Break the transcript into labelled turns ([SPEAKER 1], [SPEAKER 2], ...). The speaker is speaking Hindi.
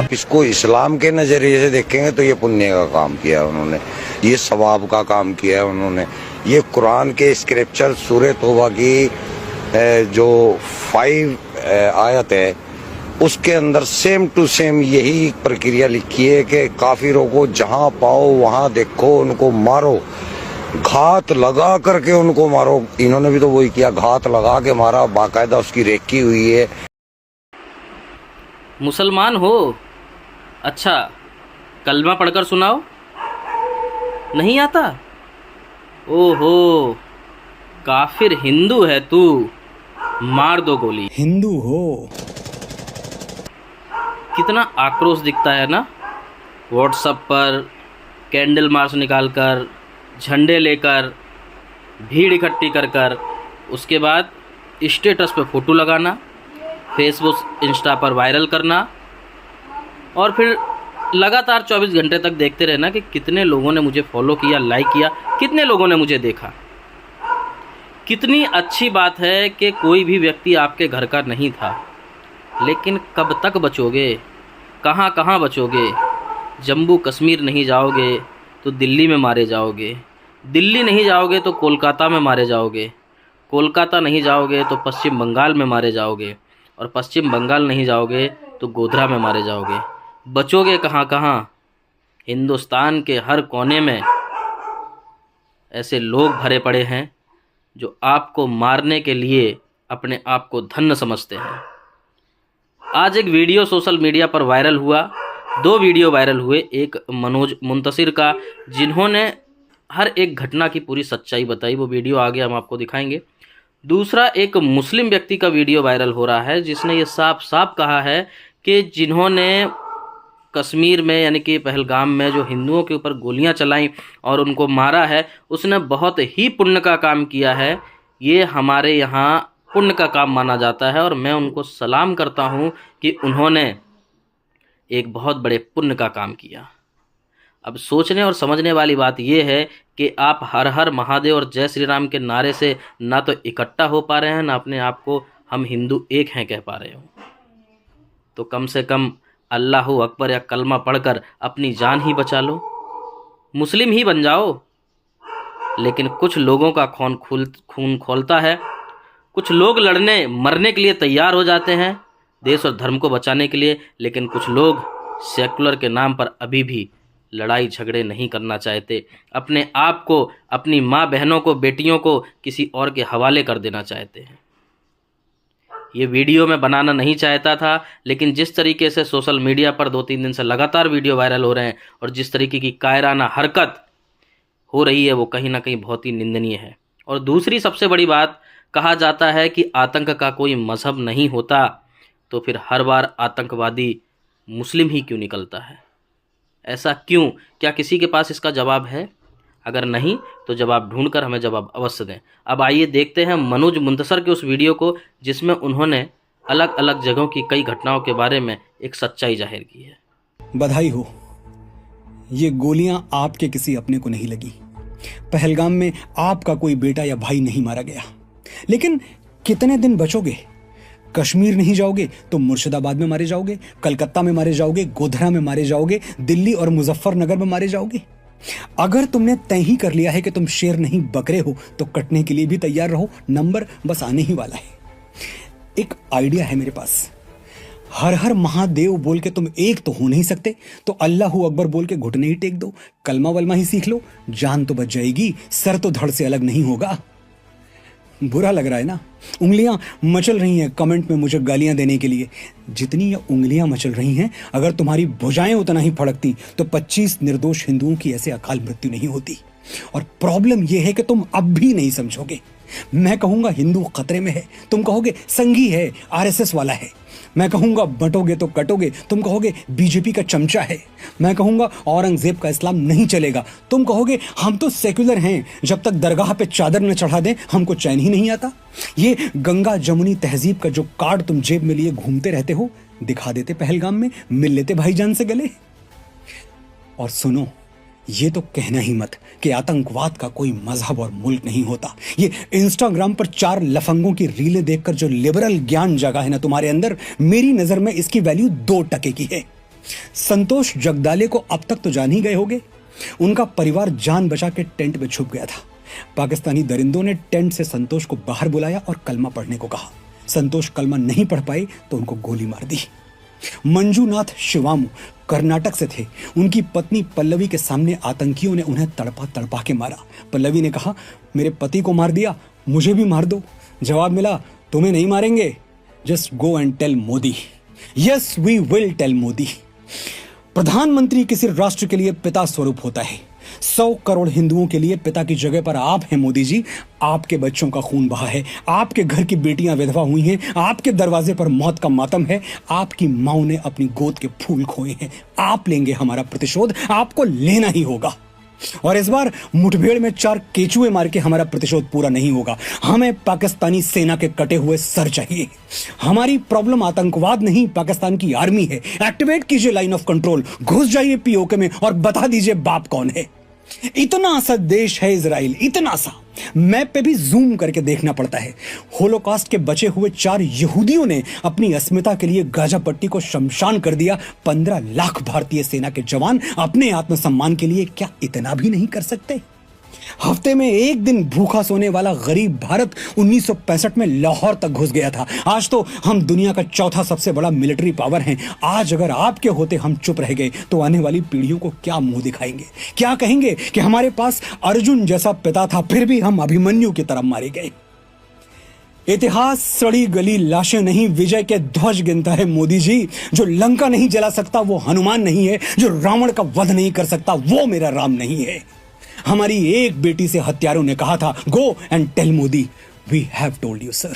[SPEAKER 1] आप इसको इस्लाम के नजरिए से देखेंगे तो ये पुण्य का काम किया है उन्होंने, ये सवाब का काम किया है उन्होंने। ये कुरान के स्क्रिप्चर सूरह तौबा की जो 5 आयत है उसके अंदर सेम टू सेम यही प्रक्रिया लिखी है कि काफिरों को जहां पाओ वहां देखो, उनको मारो, घात लगा करके उनको मारो। इन्होंने भी तो वही किया, घात लगा के मारा, बाकायदा उसकी रेकी हुई है।
[SPEAKER 2] मुसलमान हो? अच्छा, कलमा पढ़कर सुनाओ। नहीं आता? ओहो, काफिर हिंदू है तू, मार दो गोली।
[SPEAKER 3] हिंदू हो?
[SPEAKER 2] कितना आक्रोश दिखता है ना व्हाट्सएप पर, कैंडल मार्च निकालकर, झंडे लेकर, भीड़ इकट्ठी कर कर, उसके बाद स्टेटस पे फ़ोटो लगाना, फेसबुक इंस्टा पर वायरल करना, और फिर लगातार 24 घंटे तक देखते रहना कि कितने लोगों ने मुझे फॉलो किया, लाइक किया, कितने लोगों ने मुझे देखा। कितनी अच्छी बात है कि कोई भी व्यक्ति आपके घर का नहीं था, लेकिन कब तक बचोगे? कहाँ कहाँ बचोगे? जम्मू कश्मीर नहीं जाओगे तो दिल्ली में मारे जाओगे, दिल्ली नहीं जाओगे तो कोलकाता में मारे जाओगे, कोलकाता नहीं जाओगे तो पश्चिम बंगाल में मारे जाओगे, और पश्चिम बंगाल नहीं जाओगे तो गोधरा में मारे जाओगे। बचोगे कहाँ कहाँ? हिंदुस्तान के हर कोने में ऐसे लोग भरे पड़े हैं जो आपको मारने के लिए अपने आप को धन्य समझते हैं। आज एक वीडियो सोशल मीडिया पर वायरल हुआ, 2 वीडियो वायरल हुए। एक मनोज मुंतसिर का, जिन्होंने हर एक घटना की पूरी सच्चाई बताई, वो वीडियो आगे हम आपको दिखाएंगे। दूसरा एक मुस्लिम व्यक्ति का वीडियो वायरल हो रहा है, जिसने ये साफ साफ कहा है कि जिन्होंने कश्मीर में यानी कि पहलगाम में जो हिंदुओं के ऊपर गोलियां चलाई और उनको मारा है, उसने बहुत ही पुण्य का काम किया है। ये हमारे यहाँ पुण्य का काम माना जाता है और मैं उनको सलाम करता हूँ कि उन्होंने एक बहुत बड़े पुण्य का काम किया। अब सोचने और समझने वाली बात यह है कि आप हर हर महादेव और जय श्री राम के नारे से ना तो इकट्ठा हो पा रहे हैं, ना अपने आप को हम हिंदू एक हैं कह पा रहे हो। तो कम से कम अल्लाह अकबर या कलमा पढ़कर अपनी जान ही बचा लो, मुस्लिम ही बन जाओ। लेकिन कुछ लोगों का खून खोलता है, कुछ लोग लड़ने मरने के लिए तैयार हो जाते हैं देश और धर्म को बचाने के लिए, लेकिन कुछ लोग सेकुलर के नाम पर अभी भी लड़ाई झगड़े नहीं करना चाहते, अपने आप को, अपनी माँ बहनों को, बेटियों को किसी और के हवाले कर देना चाहते हैं। ये वीडियो मैं बनाना नहीं चाहता था, लेकिन जिस तरीके से सोशल मीडिया पर 2-3 दिन से लगातार वीडियो वायरल हो रहे हैं और जिस तरीके की कायराना हरकत हो रही है, वो कहीं ना कहीं बहुत ही निंदनीय है। और दूसरी सबसे बड़ी बात, कहा जाता है कि आतंक का कोई मज़हब नहीं होता, तो फिर हर बार आतंकवादी मुस्लिम ही क्यों निकलता है? ऐसा क्यों? क्या किसी के पास इसका जवाब है? अगर नहीं तो जवाब ढूंढकर हमें जवाब अवश्य दें। अब आइए देखते हैं मनोज मुंतसर के उस वीडियो को, जिसमें उन्होंने अलग अलग जगहों की कई घटनाओं के बारे में एक सच्चाई जाहिर की है।
[SPEAKER 3] बधाई हो, ये गोलियां आपके किसी अपने को नहीं लगी। पहलगाम में आपका कोई बेटा या भाई नहीं मारा गया। लेकिन कितने दिन बचोगे? कश्मीर नहीं जाओगे तो मुर्शिदाबाद में मारे जाओगे, कलकत्ता में मारे जाओगे, गोधरा में मारे जाओगे, दिल्ली और मुजफ्फरनगर में मारे जाओगे। अगर तुमने तय ही कर लिया है कि तुम शेर नहीं बकरे हो, तो कटने के लिए भी तैयार रहो, नंबर बस आने ही वाला है। एक आइडिया है मेरे पास, हर हर महादेव बोल के तुम एक तो हो नहीं सकते, तो अल्लाह अकबर बोल के घुटने ही टेक दो, कलमा वलमा ही सीख लो, जान तो बच जाएगी, सर तो धड़ से अलग नहीं होगा। बुरा लग रहा है ना? उंगलियां मचल रही हैं कमेंट में मुझे गालियां देने के लिए। जितनी ये उंगलियां मचल रही हैं, अगर तुम्हारी भुजाएं उतना ही फड़कती तो 25 निर्दोष हिंदुओं की ऐसे अकाल मृत्यु नहीं होती। और प्रॉब्लम यह है कि तुम अब भी नहीं समझोगे। मैं कहूंगा हिंदू खतरे में है, तुम कहोगे संघी है, आरएसएस वाला है। मैं कहूंगा बंटोगे तो कटोगे, तुम कहोगे बीजेपी का चमचा है। मैं कहूंगा औरंगजेब का इस्लाम नहीं चलेगा, तुम कहोगे हम तो सेक्युलर हैं, जब तक दरगाह पे चादर न चढ़ा दें हमको चैन ही नहीं आता। ये गंगा जमुनी तहजीब का जो कार्ड तुम जेब में लिए घूमते रहते हो, दिखा देते पहलगाम में, मिल लेते भाईजान से गले। और सुनो, ये तो कहना ही मत कि आतंकवाद का कोई मजहब और मुल्क नहीं होता। ये इंस्टाग्राम पर 4 लफंगों की रीलें देखकर जो लिबरल ज्ञान जगा है ना तुम्हारे अंदर, मेरी नजर में इसकी वैल्यू 2 टके की है। संतोष जगदाले को अब तक तो जान ही गए होंगे। उनका परिवार जान बचा के टेंट में छुप गया था। पाकिस्तानी दरिंदों ने टेंट से संतोष को बाहर बुलाया और कलमा पढ़ने को कहा। संतोष कलमा नहीं पढ़ पाए तो उनको गोली मार दी। मंजूनाथ शिवामू कर्नाटक से थे। उनकी पत्नी पल्लवी के सामने आतंकियों ने उन्हें तड़पा तड़पा के मारा। पल्लवी ने कहा, मेरे पति को मार दिया, मुझे भी मार दो। जवाब मिला, तुम्हें नहीं मारेंगे, just go and tell Modi. Yes we will tell Modi. प्रधानमंत्री किसी राष्ट्र के लिए पिता स्वरूप होता है। 100 करोड़ हिंदुओं के लिए पिता की जगह पर आप हैं मोदी जी। आपके बच्चों का खून बहा है, आपके घर की बेटियां विधवा हुई हैं, आपके दरवाजे पर मौत का मातम है, आपकी माओ ने अपनी गोद के फूल खोए हैं। आप लेंगे हमारा प्रतिशोध, आपको लेना ही होगा। और इस बार मुठभेड़ में 4 केचुए मार के हमारा प्रतिशोध पूरा नहीं होगा। हमें पाकिस्तानी सेना के कटे हुए सर चाहिए। हमारी प्रॉब्लम आतंकवाद नहीं, पाकिस्तान की आर्मी है। एक्टिवेट कीजिए लाइन ऑफ कंट्रोल, घुस जाइए पीओके में और बता दीजिए बाप कौन है। इतना सा देश है इजराइल, इतना सा। मैप पे भी जूम करके देखना पड़ता है। होलोकॉस्ट के बचे हुए 4 यहूदियों ने अपनी अस्मिता के लिए गाजा पट्टी को शमशान कर दिया। 15 लाख भारतीय सेना के जवान अपने आत्मसम्मान के लिए क्या इतना भी नहीं कर सकते? हफ्ते में एक दिन भूखा सोने वाला गरीब भारत 1965 में लाहौर तक घुस गया था। आज तो हम दुनिया का 4था सबसे बड़ा मिलिट्री पावर हैं। आज अगर आपके होते हम चुप रह गए तो आने वाली पीढ़ियों को क्या मुंह दिखाएंगे? क्या कहेंगे कि हमारे पास अर्जुन जैसा पिता था, फिर भी हम अभिमन्यु की तरफ मारे गए। इतिहास सड़ी गली लाशें नहीं, विजय के ध्वज गिनता है मोदी जी। जो लंका नहीं जला सकता वो हनुमान नहीं है, जो रावण का वध नहीं कर सकता वो मेरा राम नहीं है। हमारी एक बेटी से हत्यारों ने कहा था, go and tell Modi. We have told you sir.